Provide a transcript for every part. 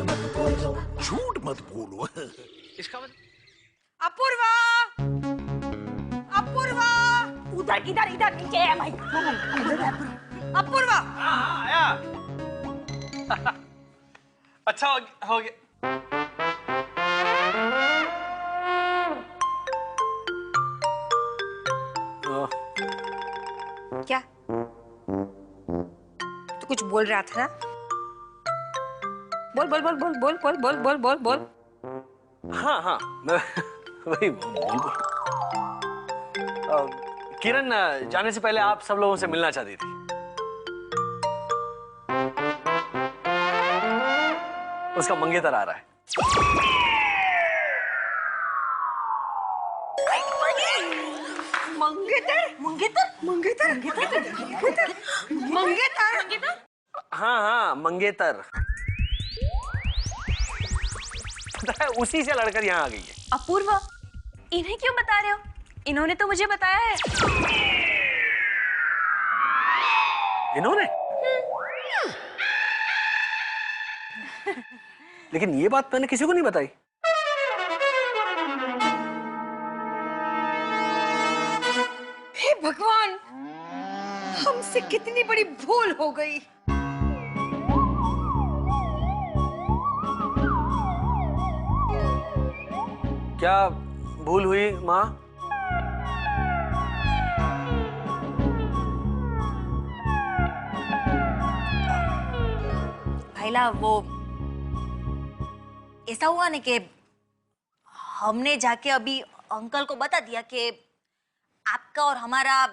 झूठ मत बोलो। इसका मतलब अपूर्वा, अपूर्वा, उधर इधर इधर नीचे है भाई। अपूर्वा। हाँ आया। अच्छा हो गया। क्या तू कुछ बोल रहा था ना? बोल बोल बोल बोल बोल बोल बोल बोल बोल बोल। हाँ हाँ मैं वही बोल। किरण जाने से पहले आप सब लोगों से मिलना चाहती थी। उसका मंगेतर आ रहा है। मंगेतर मंगेतर मंगेतर मंगेतर मंगेतर। हाँ हाँ मंगेतर। पता है उसी से लड़कर यहाँ आ गई है। अपूर्वा, इन्हें क्यों बता रहे हो? इन्होंने तो मुझे बताया है। इन्होंने? लेकिन ये बात मैंने किसी को नहीं बताई। हे भगवान, हमसे कितनी बड़ी भूल हो गई। क्या भूल हुई माँ? भाईला वो ऐसा हुआ ना कि हमने जाके अभी अंकल को बता दिया कि आपका और हमारा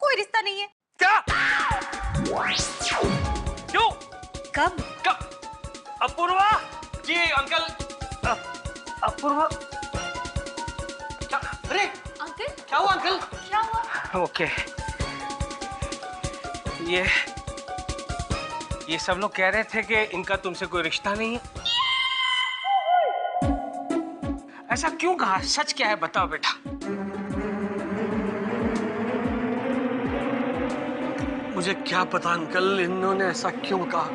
कोई रिश्ता नहीं है। क्या? क्यों? कब? कब? अपूर्वा जी अंकल। अपूर्वा क्या? अरे अंकल क्या हुआ अंकल? क्या हुआ? ओके ये सब लोग कह रहे थे कि इनका तुमसे कोई रिश्ता नहीं है। ऐसा क्यों कहा? सच क्या है बताओ बेटा। मुझे क्या पता अंकल, इन्होंने ऐसा क्यों कहा।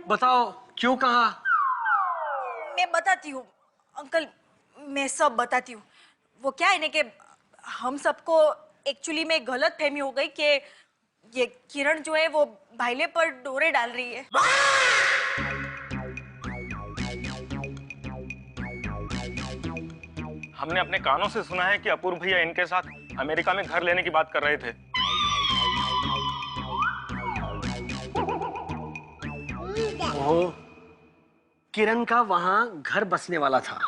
बताओ क्यों कहा? मैं बताती हूँ अंकल, मैं सब बताती हूँ। वो क्या है ना कि हम सबको एक्चुअली में गलत फहमी हो गई कि ये किरण जो है वो भाईले पर डोरे डाल रही है। हमने अपने कानों से सुना है कि अपूर्व भैया इनके साथ अमेरिका में घर लेने की बात कर रहे थे। ओहो, किरण का वहां घर बसने वाला था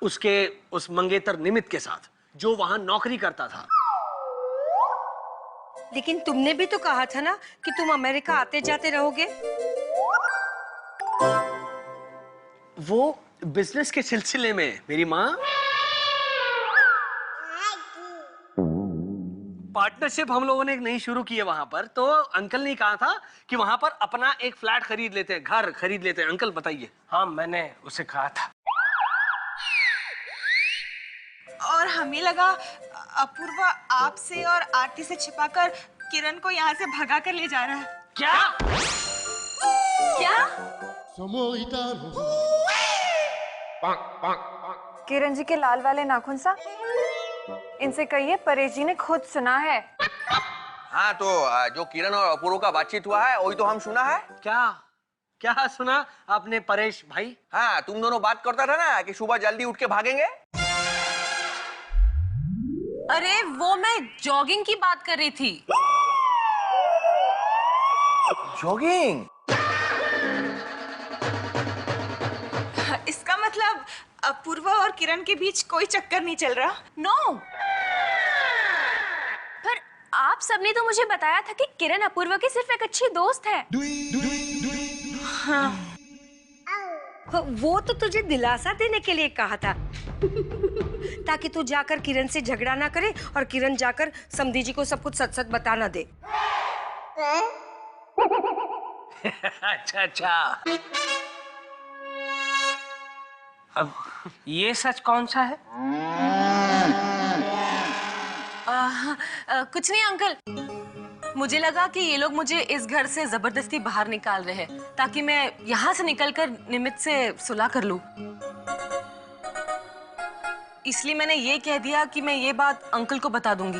उसके उस मंगेतर निमित के साथ जो वहां नौकरी करता था। लेकिन तुमने भी तो कहा था ना कि तुम अमेरिका आते जाते रहोगे। वो बिजनेस के सिलसिले में मेरी माँ। पार्टनरशिप हम लोगों ने एक नई शुरू की है वहां पर, तो अंकल ने कहा था कि वहां पर अपना एक फ्लैट खरीद लेते हैं, घर खरीद लेते हैं। अंकल बताइए। हाँ मैंने उसे कहा था। और हमें लगा अपूर्वा आपसे और आरती से छिपाकर किरण को यहाँ से भगा कर ले जा रहा है। क्या? क्या? किरण जी के लाल वाले नाखून सा, इनसे कहिए परेश जी ने खुद सुना है। हाँ तो जो किरण और अपूर्व का बातचीत हुआ है वही तो हम सुना है। क्या क्या सुना आपने परेश भाई? हाँ तुम दोनों बात करता था ना कि सुबह जल्दी उठ के भागेंगे। अरे वो मैं जॉगिंग की बात कर रही थी। जॉगिंग? इसका मतलब अपूर्वा और किरण के बीच कोई चक्कर नहीं चल रहा? नो। पर आप सबने तो मुझे बताया था कि किरण अपूर्वा की सिर्फ एक अच्छी दोस्त है। हाँ। वो तो तुझे दिलासा देने के लिए कहा था ताकि तू जाकर किरण से झगड़ा ना करे और किरण जाकर समधी जी को सब कुछ सच सच बता ना दे। अच्छा अच्छा। अब ये सच कौन सा है? कुछ नहीं अंकल, मुझे लगा कि ये लोग मुझे इस घर से जबरदस्ती बाहर निकाल रहे हैं ताकि मैं यहाँ से निकलकर निमित से सुलह कर लूं। इसलिए मैंने ये कह दिया कि मैं ये बात अंकल को बता दूंगी।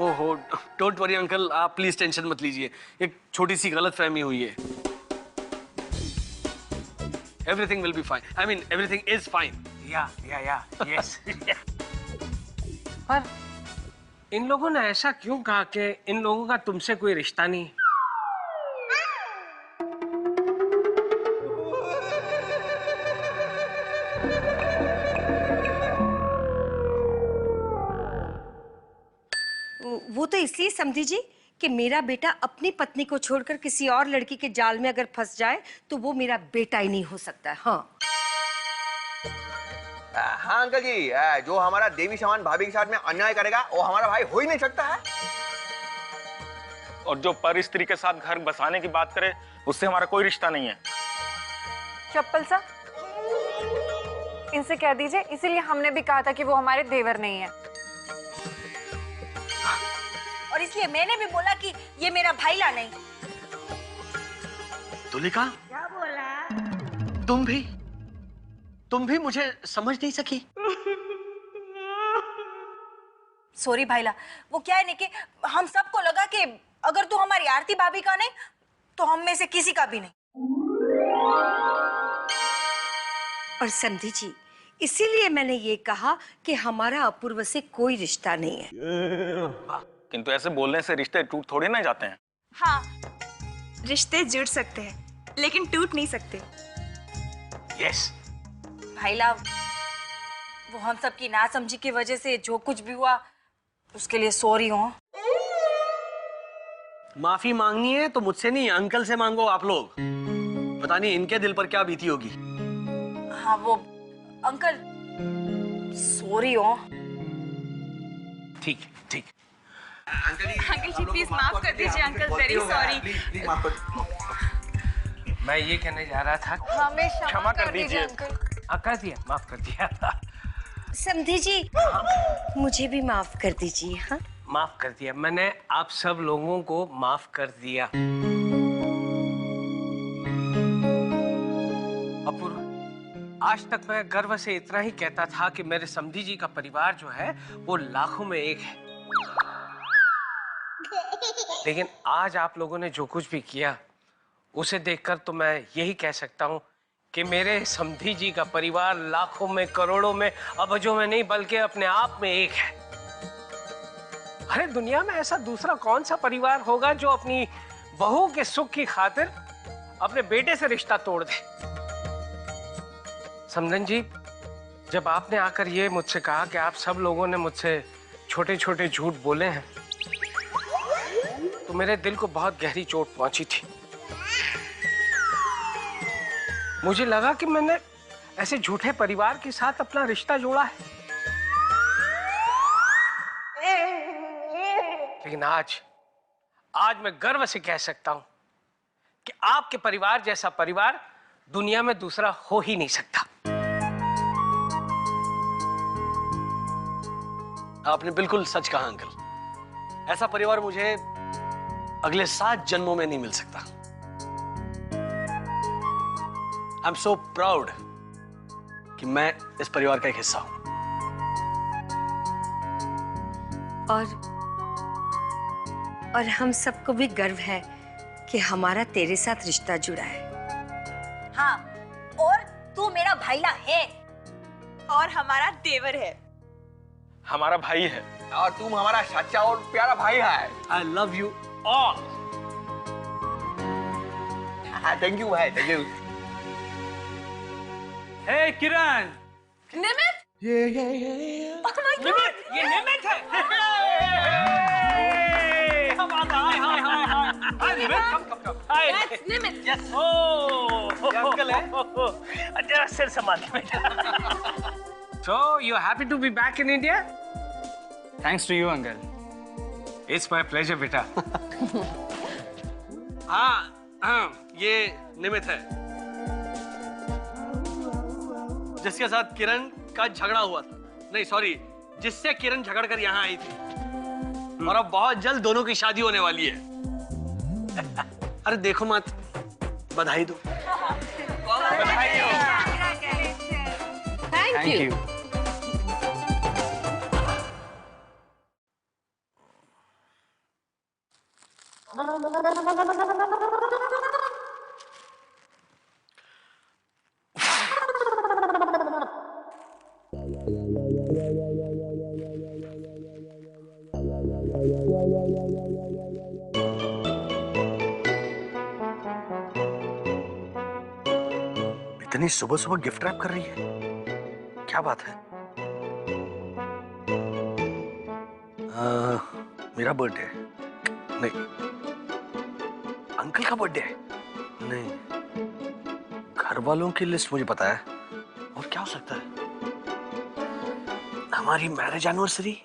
ओहो, डोंट वरी अंकल, आप प्लीज टेंशन मत लीजिए। एक छोटी सी गलतफहमी हुई है। Everything will be fine. I mean everything is fine. या यस। पर इन लोगों ने ऐसा क्यों कहा कि इन लोगों का तुमसे कोई रिश्ता नहीं? वो तो इसलिए समझी जी कि मेरा बेटा अपनी पत्नी को छोड़कर किसी और लड़की के जाल में अगर फंस जाए तो वो मेरा बेटा ही नहीं हो सकता। हाँ हाँ अंकल जी, जो हमारा देवी समान भाभी के साथ में अन्याय करेगा वो हमारा भाई हो ही नहीं सकता है। और जो पर स्त्री के साथ घर बसाने की बात करे उससे हमारा कोई रिश्ता नहीं है। चप्पल सा इनसे कह दीजिए, इसीलिए हमने भी कहा था कि वो हमारे देवर नहीं है। और इसलिए मैंने भी बोला कि ये मेरा भाईला नहीं। तुलिका, क्या बोला? तुम भी मुझे समझ नहीं सकी। सॉरी भाईला, वो क्या है ना कि हम सबको लगा कि अगर तू हमारी आरती भाभी का नहीं तो हम में से किसी का भी नहीं। और समझी जी, इसीलिए मैंने ये कहा कि हमारा अपूर्व से कोई रिश्ता नहीं है। किंतु ऐसे बोलने से रिश्ते टूट थोड़े ना जाते हैं। हाँ, रिश्ते जुड़ सकते हैं लेकिन टूट नहीं सकते। यस। भाईला, वो हम सब की नासमझी की वजह से जो कुछ भी हुआ उसके लिए सॉरी हो। माफी मांगनी है तो मुझसे नहीं, अंकल से मांगो आप लोग। पता नहीं इनके दिल पर क्या बीती होगी। हाँ वो अंकल, सॉरी हो। ठीक ठीक। अंकल जी प्लीज माफ कर दीजिए। Uncle very sorry. मैं ये कहने जा रहा था, हमें क्षमा कर दीजिए अंकल। कर दिया, माफ कर दिया। समझी जी, मुझे भी माफ कर दीजिए। हाँ, माफ कर दिया, मैंने आप सब लोगों को माफ कर दिया। अपूर्व, आज तक मैं गर्व से इतना ही कहता था कि मेरे समधी जी का परिवार जो है वो लाखों में एक है। लेकिन आज आप लोगों ने जो कुछ भी किया उसे देखकर तो मैं यही कह सकता हूँ कि मेरे समधी जी का परिवार लाखों में, करोड़ों में, अबजों में नहीं बल्कि अपने आप में एक है। अरे दुनिया में ऐसा दूसरा कौन सा परिवार होगा जो अपनी बहू के सुख की खातिर अपने बेटे से रिश्ता तोड़ दे। समधन जी, जब आपने आकर ये मुझसे कहा कि आप सब लोगों ने मुझसे छोटे छोटे झूठ बोले हैं तो मेरे दिल को बहुत गहरी चोट पहुंची थी। मुझे लगा कि मैंने ऐसे झूठे परिवार के साथ अपना रिश्ता जोड़ा है। लेकिन आज मैं गर्व से कह सकता हूं कि आपके परिवार जैसा परिवार दुनिया में दूसरा हो ही नहीं सकता। आपने बिल्कुल सच कहा अंकल। ऐसा परिवार मुझे अगले 7 जन्मों में नहीं मिल सकता। आई एम सो प्राउड कि मैं इस परिवार का एक हिस्सा हूं। और हम सबको भी गर्व है कि हमारा तेरे साथ रिश्ता जुड़ा है। हाँ, और तू मेरा भाईला है और हमारा देवर है। हमारा भाई है और तुम हमारा सच्चा और प्यारा भाई है। I love you all. Thank you भाई, thank you. Hey Kiran. Nimit? Oh my God! ये निमित है। Hi Nimit, come. Hi. That's Nimit. Yes. Oh, ये अंकल है। जरा सिर संभाल के बैठा। So you're happy to be back in India? Thanks to you, uncle. It's my pleasure, बेटा। हाँ, ये निमित है जिसके साथ किरण का झगड़ा हुआ था। नहीं सॉरी, जिससे किरण झगड़ कर यहाँ आई थी। और अब बहुत जल्द दोनों की शादी होने वाली है। अरे देखो मत, बधाई दो। बधाई हो। Thank you. इतनी सुबह सुबह गिफ्ट रैप कर रही है, क्या बात है? मेरा बर्थडे नहीं, अंकल का बर्थडे नहीं, घर वालों की लिस्ट मुझे पता है, और क्या हो सकता है? हमारी मैरिज एनिवर्सरी,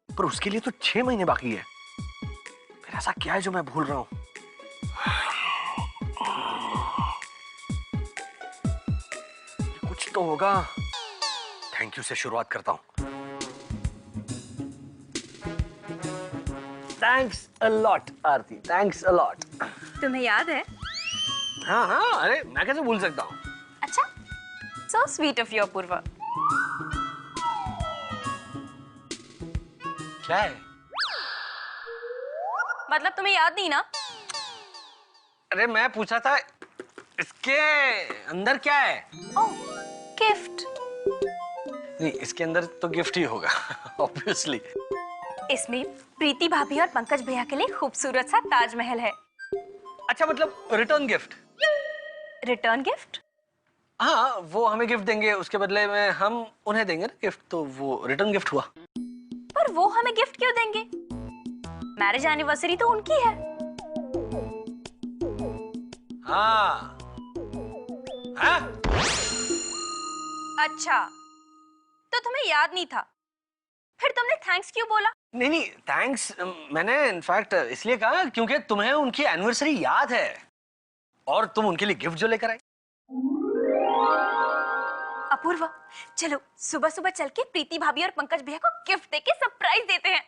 पर उसके लिए तो 6 महीने बाकी है। फिर ऐसा क्या है जो मैं भूल रहा हूं? कुछ तो होगा। थैंक यू से शुरुआत करता हूं। Thanks a lot Aarti, thanks a lot. तुम्हें याद है? हाँ हाँ, अरे मैं कैसे भूल सकता हूँ? अच्छा, so sweet of you, Apoorva. क्या है? मतलब तुम्हें याद नहीं ना? अरे मैं पूछा था इसके अंदर क्या है? ओह, गिफ्ट। नहीं, इसके अंदर तो गिफ्ट ही होगा ऑब्वियसली। इसमें प्रीति भाभी और पंकज भैया के लिए खूबसूरत सा ताजमहल है। अच्छा, मतलब रिटर्न गिफ्ट? Return gift? हाँ, वो हमें गिफ्ट देंगे, उसके बदले में हम उन्हें देंगे ना गिफ्ट, तो वो रिटर्न गिफ्ट हुआ। पर वो हमें गिफ्ट क्यों देंगे? मैरिज एनिवर्सरी तो उनकी है। हाँ। हाँ? अच्छा, तो तुम्हें याद नहीं था, फिर तुमने थैंक्स क्यों बोला? नहीं नहीं, थैंक्स मैंने इनफैक्ट इसलिए कहा क्योंकि तुम्हें उनकी एनिवर्सरी याद है और तुम उनके लिए गिफ्ट जो लेकर आए। अपूर्वा, चलो सुबह सुबह चल के प्रीति भाभी और पंकज भैया को गिफ्ट देके सरप्राइज देते हैं।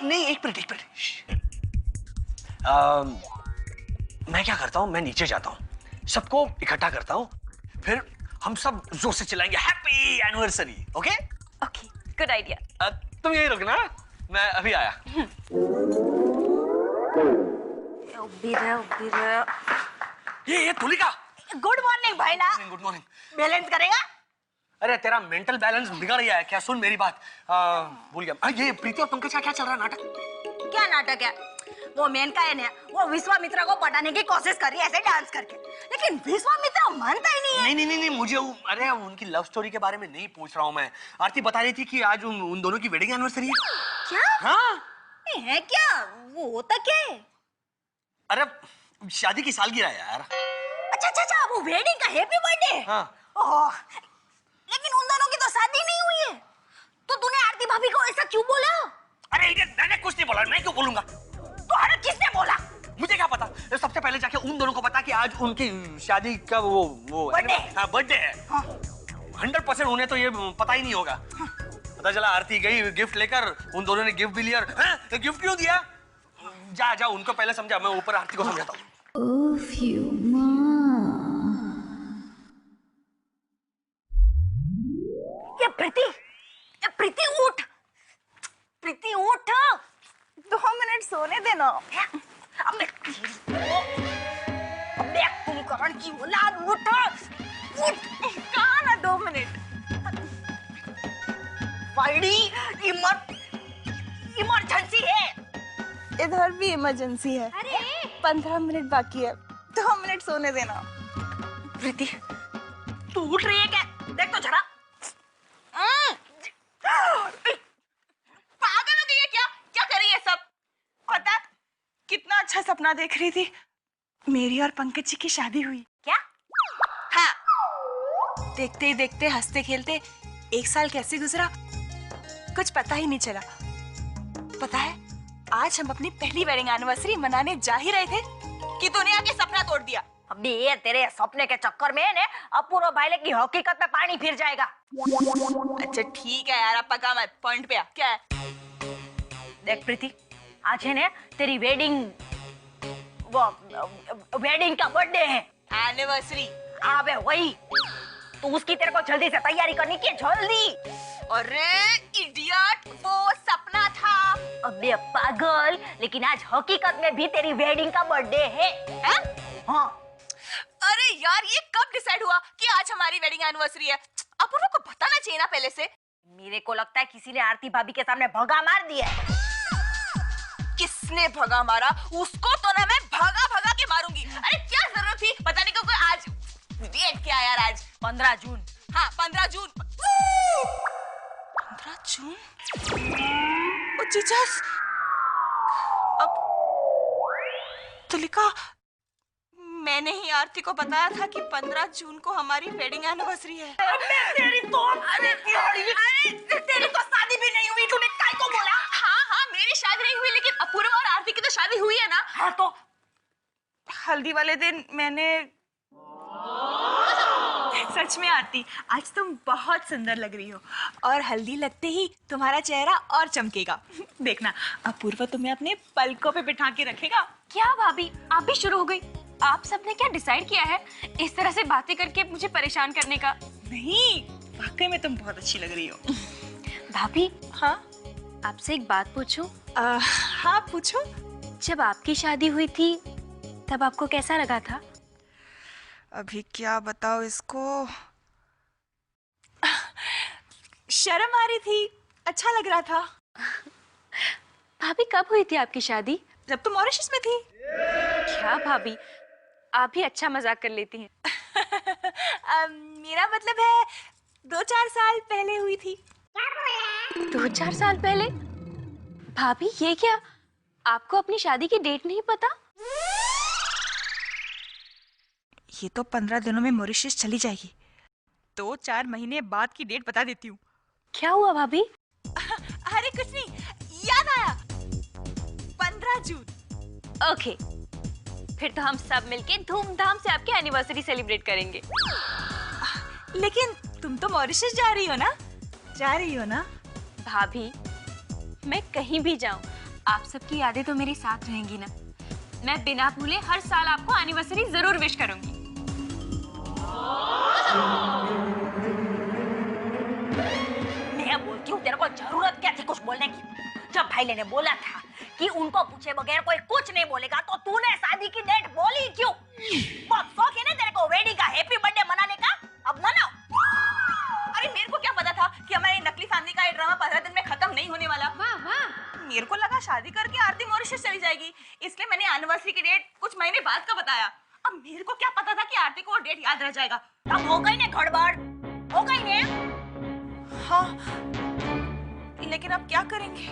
नहीं, एक मिनट। मैं क्या करता हूँ, मैं नीचे जाता हूँ, सबको इकट्ठा करता हूँ, फिर हम सब जोर से चिल्लाएंगे happy anniversary. Okay okay, good idea. तुम यही रुकना, मैं अभी आया। ये तुलिका। गुड मॉर्निंग भाईला। Good morning. बैलेंस करेगा? अरे तेरा मेंटल बैलेंस बिगड़ गया है क्या? सुन मेरी बात। भूल गया। ये प्रीति और पंकज का क्या चल रहा है नाटक? क्या नाटक है? वो मेनका है ना, वो विश्वामित्र को पटाने की कोशिश कर रही है ऐसे डांस करके, लेकिन विश्वामित्र मानता ही नहीं है। नहीं, मुझे अरे उनकी लव स्टोरी के बारे में नहीं पूछ रहा हूँ मैं। आरती बता रही थी कि आज उन दोनों की वेडिंग एनिवर्सरी है। क्या? हाँ। है क्या? वो होता क्या है? अरे शादी की सालगिरह है यार। अच्छा, वो वेडिंग का हैप्पी बर्थडे। हाँ। ओह, लेकिन उन दोनों की तो शादी नहीं हुई है, तो तूने आरती भाभी को ऐसा क्यों बोला? अरे मैंने कुछ नहीं बोला, मैं क्यों बोलूंगा? तो अरे किसने बोला? मुझे क्या पता? सबसे पहले जाके उन दोनों को पता कि आज उनकी शादी का वो बर्थडे। हाँ, बर्थडे है। 100% उन्हें तो ये पता ही नहीं होगा। पता चला आरती गई गिफ्ट लेकर, उन दोनों ने गिफ्ट भी लिया। तो गिफ्ट क्यों दिया? जा उनको पहले समझा, मैं ऊपर आरती को समझाता हूँ। ये प्रीति उठ। प्रीति उठ, 2 मिनट सोने देना। अबे कुंभकर्ण की औलाद, उठ। कहाँ ना 2 मिनट। बड़ी इमरजेंसी है। इधर भी इमरजेंसी है। 15 मिनट बाकी है, 2 मिनट सोने देना। प्रीति, तू उठ रही है क्या? देख तो जरा। पागल हो गई है क्या? क्या कर रही है सब? पता है, कितना अच्छा सपना देख रही थी, मेरी और पंकज जी की शादी हुई। क्या? हाँ, देखते ही देखते हंसते खेलते 1 साल कैसे गुजरा कुछ पता ही नहीं चला। पता है, आज हम अपनी पहली वेडिंग एनिवर्सरी मनाने जा ही रहे थे कि तूने आके सपना तोड़ दिया। अबे ये तेरे सपने के चक्कर में ने अपूर्व भाईले की हकीकत में पानी फिर जाएगा। अच्छा ठीक है यार, अब पका मत, पॉइंट पे आ। क्या है? देख प्रीति, आज है ना तेरी वेडिंग का बर्थडे है। एनिवर्सरी। अबे वही, तो उसकी तेरे को जल्दी से तैयारी करनी की, जल्दी। अरे इडियट, वो सपना था। अबे पागल, लेकिन आज हकीकत में भी तेरी वेडिंग का बर्थडे है। हाँ। अरे यार, ये कब डिसाइड हुआ कि आज हमारी वेडिंग एनिवर्सरी है? अपूर्व को बताना चाहिए ना पहले से। मेरे को लगता है किसी ने आरती भाभी के सामने भगा मार दिया है। किसने भगा मारा? उसको तो ना मैं भगा भगा के मारूंगी। अरे क्या जरूरत थी? पता नहीं क्यों आज डेट क्या यार, आज 15 जून। हाँ 15 जून। 15 जून? ओ जीसस! अब तुलिका, मैंने ही आरती को बताया था कि 15 जून को हमारी वेडिंग एनिवर्सरी है। तेरी तो अरे तेरी तो शादी भी नहीं हुई, तूने काय को बोला? हाँ, मेरी शादी नहीं हुई, लेकिन अपूर्व और आरती की तो शादी हुई है ना। हाँ तो हल्दी वाले दिन मैंने सच में आरती, आज तुम बहुत सुंदर लग रही हो और हल्दी लगते ही तुम्हारा चेहरा और चमकेगा। देखना, अपूर्व तुम्हें अपने पलकों पे बिठा के रखेगा। क्या भाभी, आप भी शुरू हो गई? आप सबने क्या डिसाइड किया है इस तरह से बातें करके मुझे परेशान करने का? नहीं, वाकई में तुम बहुत अच्छी लग रही हो। भाभी, हाँ आपसे एक बात पूछूं? हाँ पूछो। जब आपकी शादी हुई थी तब आपको कैसा लगा था? अभी क्या बताओ इसको, शर्म आ रही थी, अच्छा लग रहा था। भाभी, कब हुई थी आपकी शादी? जब तुम मॉरिशस में थी। क्या भाभी, आप भी अच्छा मजाक कर लेती हैं। मेरा मतलब है 2-4 साल पहले हुई थी। 2-4 साल पहले? भाभी, ये क्या, आपको अपनी शादी की डेट नहीं पता? ये तो 15 दिनों में मॉरिशस चली जाएगी, 2-4 महीने बाद की डेट बता देती हूँ। क्या हुआ भाभी? अरे कुछ नहीं, याद आया, 15 जून। ओके, फिर तो हम सब मिलके धूमधाम से आपकी एनिवर्सरी सेलिब्रेट करेंगे। लेकिन तुम तो मॉरिशस जा रही हो ना? जा रही हो ना? भाभी, मैं कहीं भी जाऊं, आप सबकी यादें तो मेरे साथ रहेंगी ना। मैं बिना भूले हर साल आपको एनिवर्सरी जरूर विश करूंगी। मैं बोलती हूँ, तेरे को जरूरत क्या थी कुछ बोलने की? जब भाई ने बोला था कि उनको पूछे बगैर कोई कुछ नहीं बोलेगा, तो तूने शादी की डेट बोली क्यों? बहुत शौक है ना तेरे को वेडिंग का, हैप्पी बर्थडे मनाने का, अब मनाओ। अरे मेरे को क्या पता था कि हमारी नकली फैमिली का ये ड्रामा 15 दिन में खत्म नहीं होने वाला। वाह वाह। मेरे को लगा शादी करके आरती मॉरिशस चली जाएगी, इसलिए मैंने एनिवर्सरी की डेट कुछ महीने बाद का बताया। अब मेरे को क्या पता था कि आरती को वो डेट याद रह जाएगा। अब हो गई ना गड़बड़, हो गई ना? हाँ, लेकिन अब क्या करेंगे?